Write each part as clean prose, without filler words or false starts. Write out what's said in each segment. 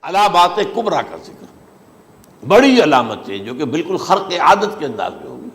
علامات کبریٰ کا ذکر، بڑی علامتیں جو کہ بالکل خرق عادت کے انداز میں ہوگی،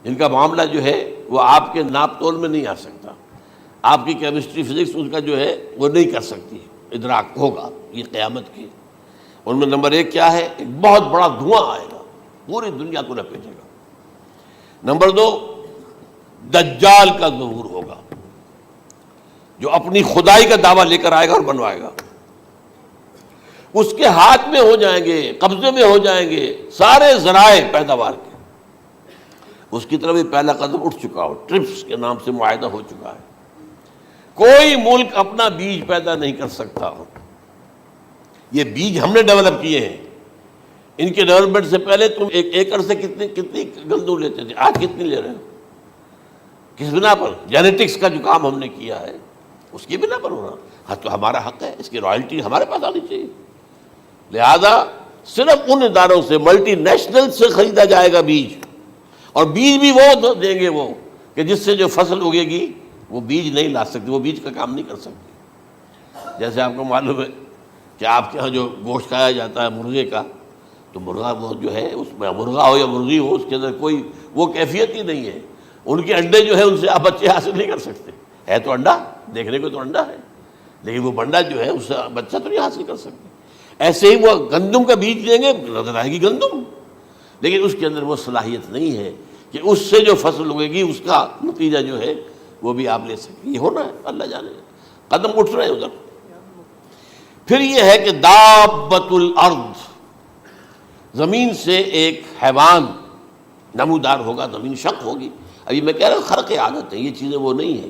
جن کا معاملہ جو ہے وہ آپ کے ناپ تول میں نہیں آ سکتا، آپ کی کیمسٹری فزکس اس کا جو ہے وہ نہیں کر سکتی، ادراک ہوگا یہ قیامت کی۔ ان میں نمبر ایک کیا ہے؟ ایک بہت بڑا دھواں آئے گا، پوری دنیا کو لپیٹے گا۔ نمبر دو، دجال کا ظہور ہوگا، جو اپنی خدائی کا دعویٰ لے کر آئے گا اور بنوائے گا۔ اس کے ہاتھ میں ہو جائیں گے، قبضے میں ہو جائیں گے سارے ذرائع پیداوار کے۔ اس کی طرف بھی پہلا قدم اٹھ چکا ہو، ٹرپس کے نام سے معاہدہ ہو چکا ہے۔ کوئی ملک اپنا بیج پیدا نہیں کر سکتا ہو، یہ بیج ہم نے ڈیولپ کیے ہیں۔ ان کے ڈیولپمنٹ سے پہلے تم ایک ایکڑ سے کتنی گندم لیتے تھے، آج کتنی لے رہے ہو؟ کس بنا پر؟ جینیٹکس کا جو کام ہم نے کیا ہے اس کی بنا پر ہو رہا۔ ہاں تو ہمارا حق ہے، اس کی رائلٹی ہمارے پاس آنی چاہیے۔ لہذا صرف ان اداروں سے، ملٹی نیشنل سے خریدا جائے گا بیج، اور بیج بھی وہ دیں گے وہ کہ جس سے جو فصل اگے گی وہ بیج نہیں لا سکتی، وہ بیج کا کام نہیں کر سکتی۔ جیسے آپ کو معلوم ہے کہ آپ کے ہاں جو گوشت کھایا جاتا ہے مرغے کا، تو مرغا وہ جو ہے اس میں مرغا ہو یا مرغی ہو، اس کے اندر کوئی وہ کیفیت ہی نہیں ہے۔ ان کے انڈے جو ہے ان سے آپ بچے حاصل نہیں کر سکتے، ہے تو انڈا، دیکھنے کو تو انڈا ہے، لیکن وہ بنڈا جو ہے اس سے بچہ تو نہیں حاصل کر سکتے۔ ایسے ہی وہ گندم کا بیج دیں گے، نظر آئے گی گندم، لیکن اس کے اندر وہ صلاحیت نہیں ہے کہ اس سے جو فصل اگے گی اس کا نتیجہ جو ہے وہ بھی آپ لے سکیں۔ یہ ہونا ہے، اللہ جانے، قدم اٹھ رہے ہیں ادھر۔ پھر یہ ہے کہ دابۃ الارض، زمین سے ایک حیوان نمودار ہوگا، زمین شق ہوگی۔ ابھی میں کہہ رہا ہوں خرق عادت ہے، یہ چیزیں وہ نہیں ہیں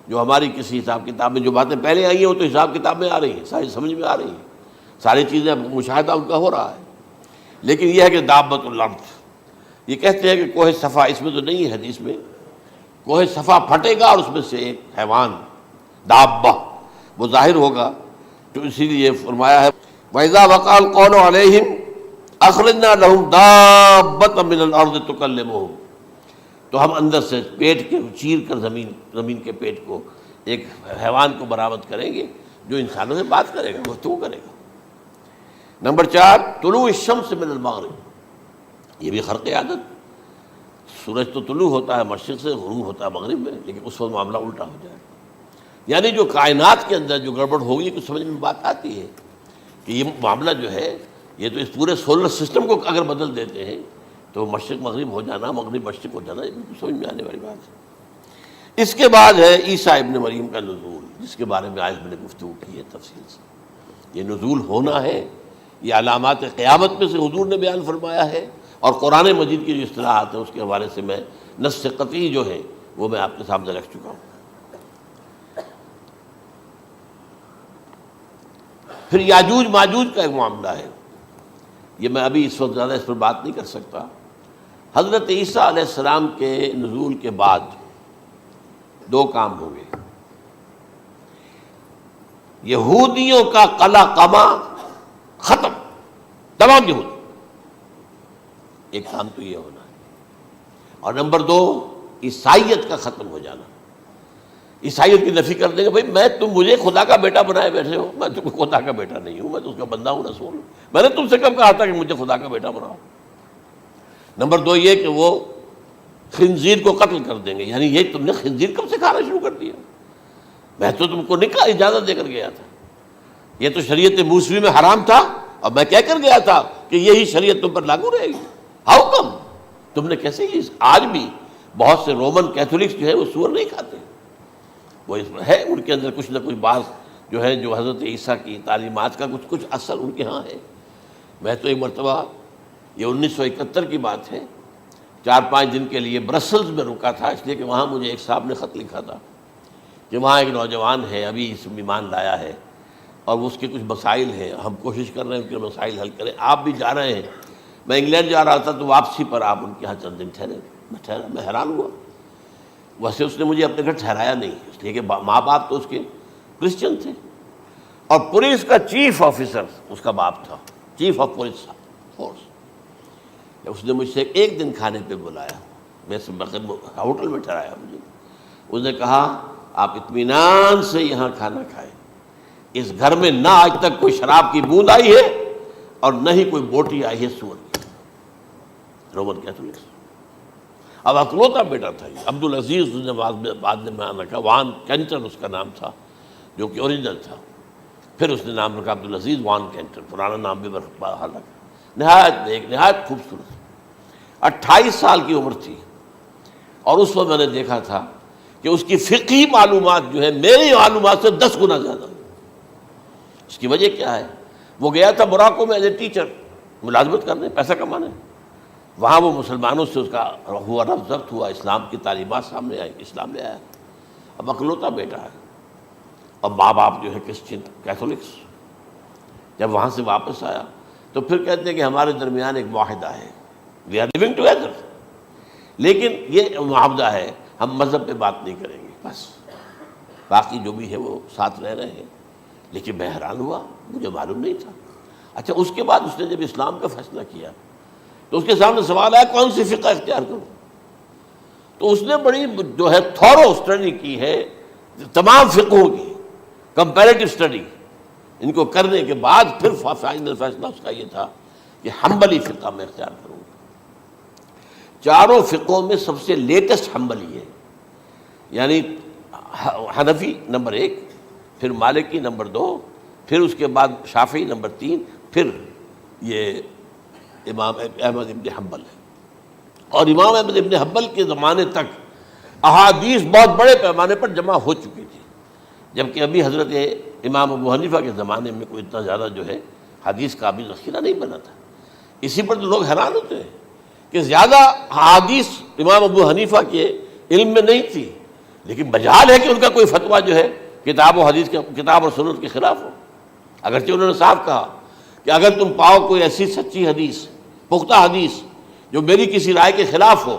جو ہماری کسی حساب کتاب میں جو باتیں پہلے آئی ہیں وہ تو حساب کتاب میں آ رہی ہیں، ساری سمجھ میں آ رہی ہیں، ساری چیزیں مشاہدہ ان کا ہو رہا ہے۔ لیکن یہ ہے کہ دابۃ الارض، یہ کہتے ہیں کہ کوہ صفا، اس میں تو نہیں ہے حدیث میں، کوہ صفا پھٹے گا اور اس میں سے ایک حیوان دابہ وہ ظاہر ہوگا، تو اسی لیے فرمایا ہے وَإِذَا وَقَعَ الْقَوْلُ عَلَيْهِمْ أَخْرَجْنَا لَهُمْ دَابَّةً مِّنَ الْأَرْضِ تُكَلِّمُهُمْ، تو ہم اندر سے پیٹ کے چیر کر زمین کے پیٹ کو ایک حیوان کو برآمد کریں گے جو انسانوں سے بات کرے گا، گفتگو کرے گا۔ نمبر 4، طلوع الشمس من المغرب، یہ بھی خرق عادت، سورج تو طلوع ہوتا ہے مشرق سے، غروب ہوتا ہے مغرب میں، لیکن اس وقت معاملہ الٹا ہو جائے، یعنی جو کائنات کے اندر جو گڑبڑ ہوگی کچھ سمجھ میں بات آتی ہے کہ یہ معاملہ جو ہے یہ تو اس پورے سولر سسٹم کو اگر بدل دیتے ہیں تو مشرق مغرب ہو جانا، مغرب مشرق ہو جانا، یہ بالکل سمجھ میں آنے والی بات ہے۔ اس کے بعد ہے عیسیٰ ابن مریم کا نزول، جس کے بارے میں آج میں نے گفتگو کی ہے تفصیل سے۔ یہ نزول ہونا ہے، یہ علامات قیامت میں سے حضور نے بیان فرمایا ہے، اور قرآن مجید کی جو اصطلاحات ہیں اس کے حوالے سے میں نص قطعی جو ہے وہ میں آپ کے سامنے رکھ چکا ہوں۔ پھر یاجوج ماجوج کا ایک معاملہ ہے، یہ میں ابھی اس وقت زیادہ اس پر بات نہیں کر سکتا۔ حضرت عیسیٰ علیہ السلام کے نزول کے بعد 2 کام ہوں گے، یہودیوں کا قلع قمع ختم، تمام یہود، ایک کام تو یہ ہونا ہے، اور نمبر 2 عیسائیت کا ختم ہو جانا۔ عیسائیت کی نفی کر دیں گے، بھائی میں تم مجھے خدا کا بیٹا بنائے بیٹھے ہو، میں تم خدا کا بیٹا نہیں ہوں، میں تو اس کا بندہ ہوں، رسول ہوں، میں نے تم سے کب کہا تھا کہ مجھے خدا کا بیٹا بناؤ۔ نمبر 2 یہ کہ وہ خنزیر کو قتل کر دیں گے، یعنی یہ تم نے خنزیر کب سے کھانا شروع کر دیا؟ میں تو تم کو نکاح اجازت دے کر گیا تھا، یہ تو شریعت موسوی میں حرام تھا، اور میں کہہ کر گیا تھا کہ یہی شریعت تم پر لاگو رہے گی، ہاؤ کم تم نے کیسے لی؟ آج بھی بہت سے رومن کیتھولکس جو ہے وہ سور نہیں کھاتے، وہ اس میں ہے ان کے اندر کچھ نہ کچھ بات جو ہے جو حضرت عیسیٰ کی تعلیمات کا کچھ اثر ان کے ہاں ہے۔ میں تو ایک مرتبہ، یہ 1971 کی بات ہے، 4-5 دن کے لیے برسلز میں رکا تھا، اس لیے کہ وہاں مجھے ایک صاحب نے خط لکھا تھا کہ وہاں ایک نوجوان ہے، ابھی اس ایمان لایا ہے، اور اس کے کچھ مسائل ہیں، ہم کوشش کر رہے ہیں ان کے مسائل حل کریں، آپ بھی جا رہے ہیں۔ میں انگلینڈ جا رہا تھا تو واپسی پر آپ ان کے یہاں چند دن ٹھہرے، میں حیران ہوا، ویسے اس نے مجھے اپنے گھر ٹھہرایا نہیں، اس لیے کہ ماں باپ تو اس کے کرسچن تھے، اور پولیس کا چیف آفیسر اس کا باپ تھا، چیف آف پولیس فورس۔ اس نے مجھ سے 1 دن کھانے پہ بلایا، میں ہوٹل میں ٹھہرایا مجھے، اس نے کہا آپ اطمینان سے یہاں کھانا کھائیں، اس گھر میں نہ آج تک کوئی شراب کی بوند آئی ہے اور نہ ہی کوئی بوٹی آئی ہے سور کی. Roman Catholics. اب اکلوتا بیٹا تھا یہ عبدالعزیز نے بعد میں نام رکھا، وان کینٹر اس کا نام تھا جو کہ اوریجنل تھا. پھر اس نے نام رکھا عبدالعزیز وان کینٹر، پرانا نام بھی بہرحال رکھا. نہایت ایک نہایت خوبصورت. 28 سال کی عمر تھی اور اس وقت میں نے دیکھا تھا کہ اس کی فقہی معلومات جو ہے میری معلومات سے 10 گنا زیادہ. اس کی وجہ کیا ہے؟ وہ گیا تھا موراکو میں ایز اے ٹیچر ملازمت کرنے، پیسہ کمانے. وہاں وہ مسلمانوں سے اس کا ہوا رفت ضبط ہوا، اسلام کی تعلیمات سامنے آئی، اسلام لے آیا. اب اکلوتا بیٹا ہے اور ماں باپ جو ہے کرسچن کیتھولکس. جب وہاں سے واپس آیا تو پھر کہتے ہیں کہ ہمارے درمیان ایک معاہدہ ہے، وی آر لیونگ ٹوگیدر، لیکن یہ معاہدہ ہے ہم مذہب پہ بات نہیں کریں گے، بس باقی جو بھی ہے وہ ساتھ رہ رہے ہیں. لیکن میں حیران ہوا، مجھے معلوم نہیں تھا. اچھا اس کے بعد اس نے جب اسلام کا فیصلہ کیا تو اس کے سامنے سوال آیا کون سی فقہ اختیار کروں. تو اس نے بڑی جو ہے تھورو اسٹڈی کی ہے تمام فقہوں کی، کمپیریٹو اسٹڈی. ان کو کرنے کے بعد پھر فائنل فیصلہ اس کا یہ تھا کہ حنبلی فقہ میں اختیار کروں. چاروں فقہوں میں سب سے لیٹسٹ حنبلی ہے، یعنی حنفی نمبر 1، پھر مالکی نمبر 2، پھر اس کے بعد شافعی نمبر 3، پھر یہ امام احمد ابن حنبل ہے. اور امام احمد ابن حنبل کے زمانے تک احادیث بہت بڑے پیمانے پر جمع ہو چکی تھی، جبکہ ابھی حضرت امام ابو حنیفہ کے زمانے میں کوئی اتنا زیادہ جو ہے حدیث کا ابھی ذخیرہ نہیں بنا تھا. اسی پر تو لوگ حیران ہوتے ہیں کہ زیادہ حدیث امام ابو حنیفہ کے علم میں نہیں تھی، لیکن مجال ہے کہ ان کا کوئی فتویٰ جو ہے کتاب و حدیث کے کتاب اور سنت کے خلاف ہو. اگرچہ انہوں نے صاف کہا کہ اگر تم پاؤ کوئی ایسی سچی حدیث، پختہ حدیث جو میری کسی رائے کے خلاف ہو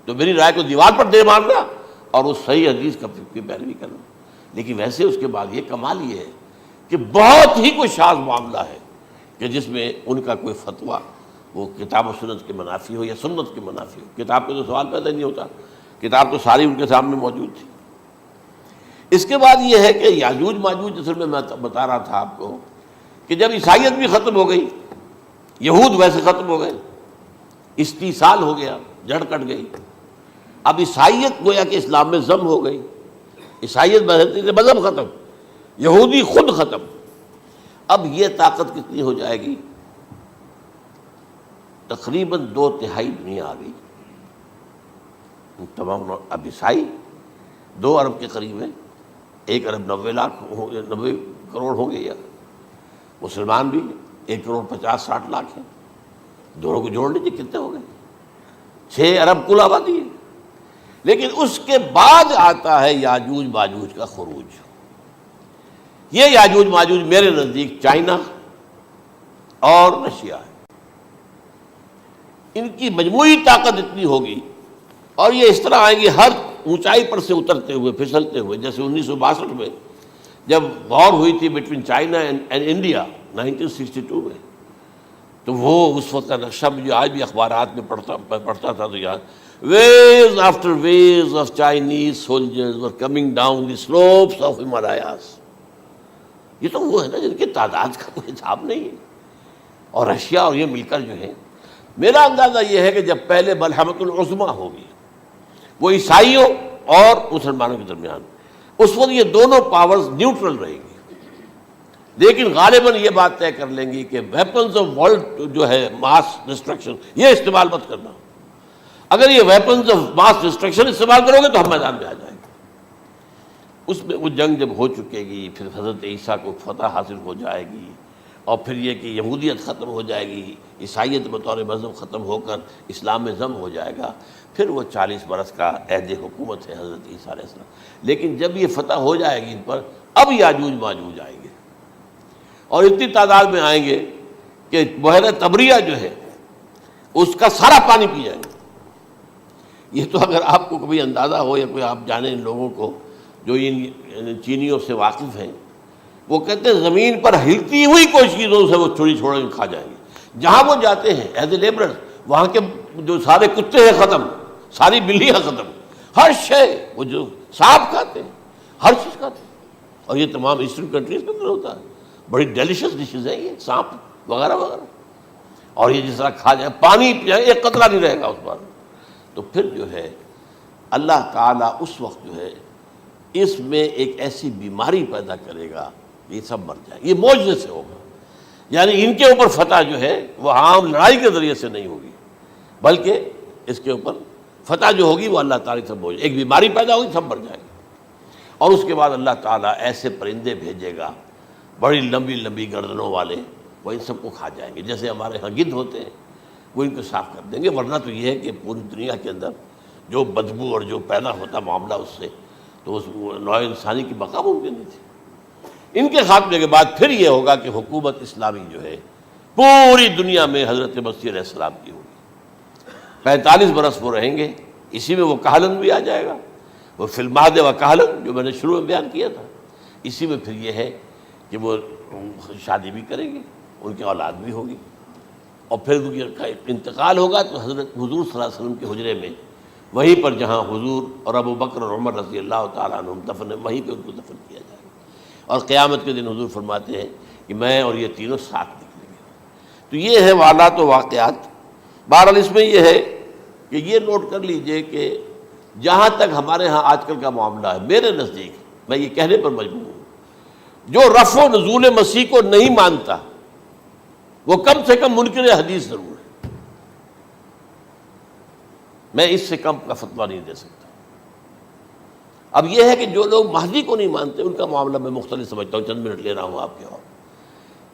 تو میری رائے کو دیوار پر دے مارنا اور اس صحیح حدیث کی پیروی کرنا. لیکن ویسے اس کے بعد یہ کمال یہ ہے کہ بہت ہی کوئی شاذ معاملہ ہے کہ جس میں ان کا کوئی فتویٰ وہ کتاب و سنت کے منافی ہو یا سنت کے منافی ہو. کتاب پہ تو سوال پیدا نہیں ہوتا، کتاب تو ساری ان کے سامنے موجود تھی. اس کے بعد یہ ہے کہ یاجوج ماجوج اصل میں بتا رہا تھا آپ کو کہ جب عیسائیت بھی ختم ہو گئی، یہود ویسے ختم ہو گئے، استیصال ہو گیا، جڑ کٹ گئی. اب عیسائیت گویا کہ اسلام میں ضم ہو گئی. عیسائیت مذہب ختم، یہودی خود ختم. اب یہ طاقت کتنی ہو جائے گی؟ تقریباً 2/3 دنیا آ گئی. تمام اب عیسائی 2 ارب کے قریب ہیں، 1 ارب 90 کروڑ ہوں گے، یا مسلمان بھی 1 کروڑ 50-60 لاکھ ہیں. دونوں کو جوڑ لیجیے کتنے ہو گئے؟ 6 ارب کل آبادی ہے. لیکن اس کے بعد آتا ہے یاجوج ماجوج کا خروج. یہ یاجوج ماجوج میرے نزدیک چائنا اور رشیا ہے. ان کی مجموعی طاقت اتنی ہوگی اور یہ اس طرح آئیں گے ہر اونچائی پر سے اترتے ہوئے، پھسلتے ہوئے. جیسے 1962 میں جب وار ہوئی تھی بٹوین چائنا اینڈ انڈیا 1962 میں، تو وہ اس وقت کا نقشہ جو آج بھی اخبارات میں پڑھتا تھا تو یاد waves after waves of Chinese soldiers were coming down the slopes of Himalayas. یہ تو وہ ہے نا جن کی تعداد کا کوئی حساب نہیں ہے. اور رشیا اور یہ مل کر جو ہے، میرا اندازہ یہ ہے کہ جب پہلے ملحمۃ العظمیٰ ہوگی وہ عیسائیوں اور مسلمانوں کے درمیان، اس وقت یہ دونوں پاورز نیوٹرل رہیں گی. لیکن غالباً یہ بات طے کر لیں گی کہ ویپنز آف ورلڈ جو ہے ماس ڈسٹرکشن، یہ استعمال مت کرنا. اگر یہ ویپنز آف ماس ڈسٹرکشن استعمال کرو گے تو ہم میدان میں آ جائیں گے. اس میں وہ جنگ جب ہو چکے گی، پھر حضرت عیسیٰ کو فتح حاصل ہو جائے گی، اور پھر یہ کہ یہودیت ختم ہو جائے گی، عیسائیت بطور مذہب ختم ہو کر اسلام میں ضم ہو جائے گا. پھر وہ 40 برس کا عہد حکومت ہے حضرت عیسیٰ علیہ السلام. لیکن جب یہ فتح ہو جائے گی ان پر، اب یاجوج ماجوج آئیں گے اور اتنی تعداد میں آئیں گے کہ بحیرہ طبریہ جو ہے اس کا سارا پانی پی جائیں گے. یہ تو اگر آپ کو کبھی اندازہ ہو یا کوئی آپ جانیں ان لوگوں کو جو ان چینیوں سے واقف ہیں، وہ کہتے ہیں زمین پر ہلتی ہوئی کوئی چیزوں سے وہ چوری چھوڑ کے کھا جائیں گے. جہاں وہ جاتے ہیں ایز اے لیبرر، وہاں کے جو سارے کتے ہیں ختم، ساری بلیاں ختم، ہر شے، وہ جو سانپ کھاتے ہیں، ہر چیز کھاتے ہیں. اور یہ تمام ایسٹرن کنٹریز کے اندر ہوتا ہے. بڑی ڈیلیشیس ڈشز ہیں یہ، سانپ وغیرہ وغیرہ. اور یہ جس طرح کھا جائے، پانی پئے ایک قطرہ نہیں رہے گا اس پر. تو پھر جو ہے اللہ تعالیٰ اس وقت جو ہے اس میں ایک ایسی بیماری پیدا کرے گا کہ یہ سب مر جائے. یہ معجزے سے ہوگا. یعنی ان کے اوپر فتح جو ہے وہ عام لڑائی کے ذریعے سے نہیں ہوگی، بلکہ اس کے اوپر فتح جو ہوگی وہ اللہ تعالیٰ سے بوجھ. ایک بیماری پیدا ہوگی، سب مر جائے گا. اور اس کے بعد اللہ تعالیٰ ایسے پرندے بھیجے گا بڑی لمبی لمبی گردنوں والے، وہ ان سب کو کھا جائیں گے. جیسے ہمارے ہاں گدھ ہوتے ہیں، وہ ان کو صاف کر دیں گے. ورنہ تو یہ ہے کہ پوری دنیا کے اندر جو بدبو اور جو پیدا ہوتا معاملہ اس سے، تو اس نوع انسانی کی بقا ممکن نہیں تھی. ان کے خاتمے کے بعد پھر یہ ہوگا کہ حکومت اسلامی جو ہے پوری دنیا میں حضرت مسیح علیہ السلام کی ہوگی. 45 برس وہ رہیں گے. اسی میں وہ کہلن بھی آ جائے گا، وہ فی المہد و کہلن جو میں نے شروع میں بیان کیا تھا. اسی میں پھر یہ ہے کہ وہ شادی بھی کریں گے، ان کی اولاد بھی ہوگی. اور پھر ان کا انتقال ہوگا تو حضرت حضور صلی اللہ علیہ وسلم کے حجرے میں، وہیں پر جہاں حضور اور ابو بکر اور عمر رضی اللہ تعالیٰ عنہم دفن، وہیں پہ ان کو دفن کیا جائے گا. اور قیامت کے دن حضور فرماتے ہیں کہ میں اور یہ تینوں ساتھ نکلیں گے. تو یہ ہے حالات و واقعات. بہرحال اس میں یہ ہے کہ یہ نوٹ کر لیجئے کہ جہاں تک ہمارے ہاں آج کل کا معاملہ ہے، میرے نزدیک میں یہ کہنے پر مجبور ہوں، جو رفع و نزول مسیح کو نہیں مانتا وہ کم سے کم منکر حدیث ضرور ہے. میں اس سے کم کا فتویٰ نہیں دے سکتا. اب یہ ہے کہ جو لوگ مہدی کو نہیں مانتے ان کا معاملہ میں مختلف سمجھتا ہوں. چند منٹ لے رہا ہوں آپ کے، اور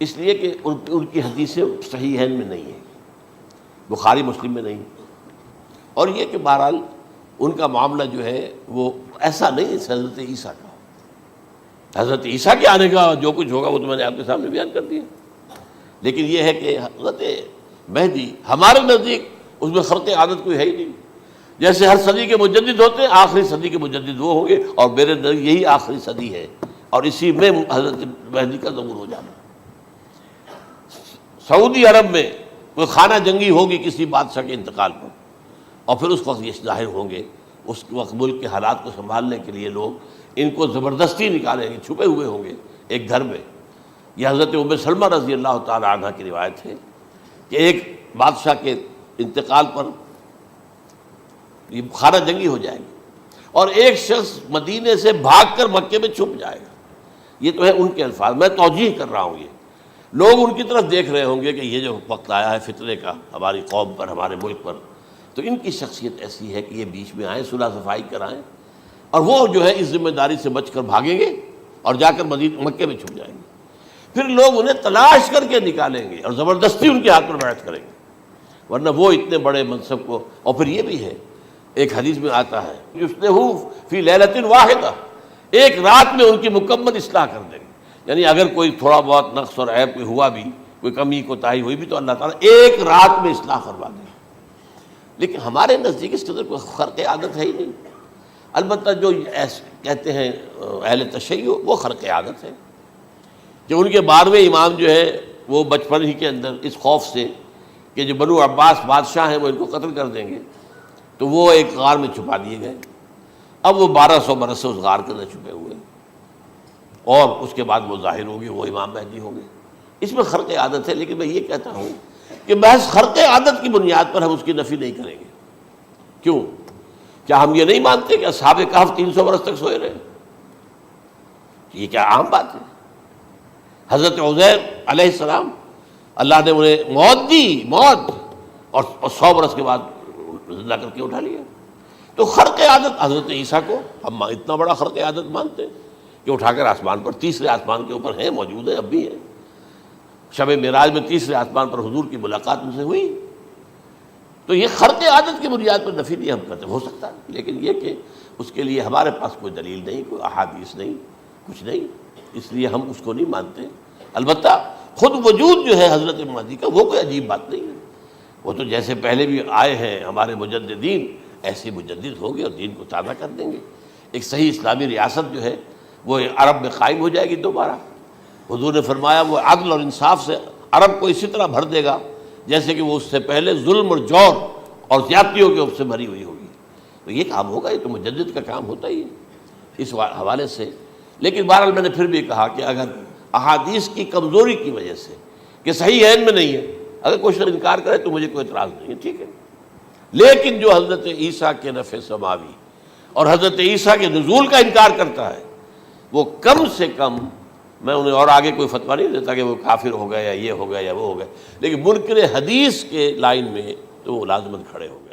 اس لیے کہ ان کی حدیثیں صحیحین میں نہیں ہیں، بخاری مسلم میں نہیں. اور یہ کہ بہرحال ان کا معاملہ جو ہے وہ ایسا نہیں ہے حضرت عیسیٰ کا. حضرت عیسیٰ کے آنے کا جو کچھ ہوگا وہ تو میں نے آپ کے سامنے بیان کر دیا. لیکن یہ ہے کہ حضرت مہدی ہمارے نزدیک اس میں خرق عادت کوئی ہے ہی نہیں. جیسے ہر صدی کے مجدد ہوتے ہیں، آخری صدی کے مجدد وہ ہوں گے، اور میرے نزدیک یہی آخری صدی ہے، اور اسی میں حضرت مہدی کا ظہور ہو جانا. سعودی عرب میں کوئی خانہ جنگی ہوگی کسی بادشاہ کے انتقال پر، اور پھر اس وقت یہ ظاہر ہوں گے. اس وقت ملک کے حالات کو سنبھالنے کے لیے لوگ ان کو زبردستی نکالیں گے، چھپے ہوئے ہوں گے ایک گھر میں. یہ حضرت ام سلمہ رضی اللہ تعالی عنہ کی روایت ہے کہ ایک بادشاہ کے انتقال پر یہ خانہ جنگی ہو جائے گی، اور ایک شخص مدینے سے بھاگ کر مکے میں چھپ جائے گا. یہ تو ہے ان کے الفاظ، میں توجیہ کر رہا ہوں. یہ لوگ ان کی طرف دیکھ رہے ہوں گے کہ یہ جو وقت آیا ہے فتنے کا ہماری قوم پر، ہمارے ملک پر، تو ان کی شخصیت ایسی ہے کہ یہ بیچ میں آئیں، صلح صفائی کرائیں، اور وہ جو ہے اس ذمہ داری سے بچ کر بھاگیں گے اور جا کر مکے میں چھپ جائیں گے. پھر لوگ انہیں تلاش کر کے نکالیں گے اور زبردستی ان کے ہاتھ پر بیعت کریں گے، ورنہ وہ اتنے بڑے منصب کو. اور پھر یہ بھی ہے، ایک حدیث میں آتا ہے یصلحو فی لیلۃ واحدہ، ایک رات میں ان کی مکمل اصلاح کر دیں گے. یعنی اگر کوئی تھوڑا بہت نقص اور عیب کوئی ہوا بھی، کوئی کمی کوتاہی ہوئی بھی، تو اللہ تعالیٰ ایک رات میں اصلاح کروا دیں گے. لیکن ہمارے نزدیک اس قدر کوئی خرق عادت ہے ہی نہیں. البتہ جو کہتے ہیں اہل تشیع، وہ خرق عادت ہے کہ ان کے 12ویں امام جو ہے وہ بچپن ہی کے اندر اس خوف سے کہ جو بنو عباس بادشاہ ہیں وہ ان کو قتل کر دیں گے، تو وہ ایک غار میں چھپا دیے گئے. اب وہ 1200 برس سے اس غار کے اندر چھپے ہوئے، اور اس کے بعد وہ ظاہر ہوگی، وہ امام مہدی ہوں گے. اس میں خرق عادت ہے. لیکن میں یہ کہتا ہوں کہ محض خرق عادت کی بنیاد پر ہم اس کی نفی نہیں کریں گے. کیوں؟ کیا ہم یہ نہیں مانتے کہ اصحاب کہف 300 برس تک سوئے رہے؟ یہ کیا عام بات ہے؟ حضرت عزیر علیہ السلام اللہ نے انہیں موت دی، موت، اور 100 برس کے بعد زندہ کر کے اٹھا لیا. تو خرق عادت حضرت عیسیٰ کو ہم اتنا بڑا خرق عادت مانتے ہیں کہ اٹھا کر آسمان پر، تیسرے آسمان کے اوپر ہیں، موجود ہیں، اب بھی ہیں. شب معراج میں تیسرے آسمان پر حضور کی ملاقات ان سے ہوئی. تو یہ خرق عادت کی بنیاد پر نفی نہیں ہم کرتے. ہو سکتا ہے، لیکن یہ کہ اس کے لیے ہمارے پاس کوئی دلیل نہیں، کوئی احادیث نہیں، کچھ نہیں، اس لیے ہم اس کو نہیں مانتے. البتہ خود وجود جو ہے حضرت مہدی کا وہ کوئی عجیب بات نہیں ہے. وہ تو جیسے پہلے بھی آئے ہیں ہمارے مجددین، ایسے مجدد ہوں گے اور دین کو تازہ کر دیں گے. ایک صحیح اسلامی ریاست جو ہے وہ عرب میں قائم ہو جائے گی دوبارہ. حضور نے فرمایا وہ عدل اور انصاف سے عرب کو اسی طرح بھر دے گا جیسے کہ وہ اس سے پہلے ظلم اور جور اور زیادتیوں کے سے بھری ہوئی ہوگی. تو یہ کام ہوگا، یہ تو مجدد کا کام ہوتا ہی ہے اس حوالے سے. لیکن بہرحال میں نے پھر بھی کہا کہ اگر احادیث کی کمزوری کی وجہ سے کہ صحیح عین میں نہیں ہے، اگر کوئی شخص انکار کرے تو مجھے کوئی اعتراض نہیں ہے، ٹھیک ہے، لیکن جو حضرت عیسیٰ کے رفع سماوی اور حضرت عیسیٰ کے نزول کا انکار کرتا ہے وہ کم سے کم، میں انہیں اور آگے کوئی فتویٰ نہیں دیتا کہ وہ کافر ہو گئے یا یہ ہو گیا یا وہ ہو گئے، لیکن منکر حدیث کے لائن میں تو وہ لازماً کھڑے ہو گئے۔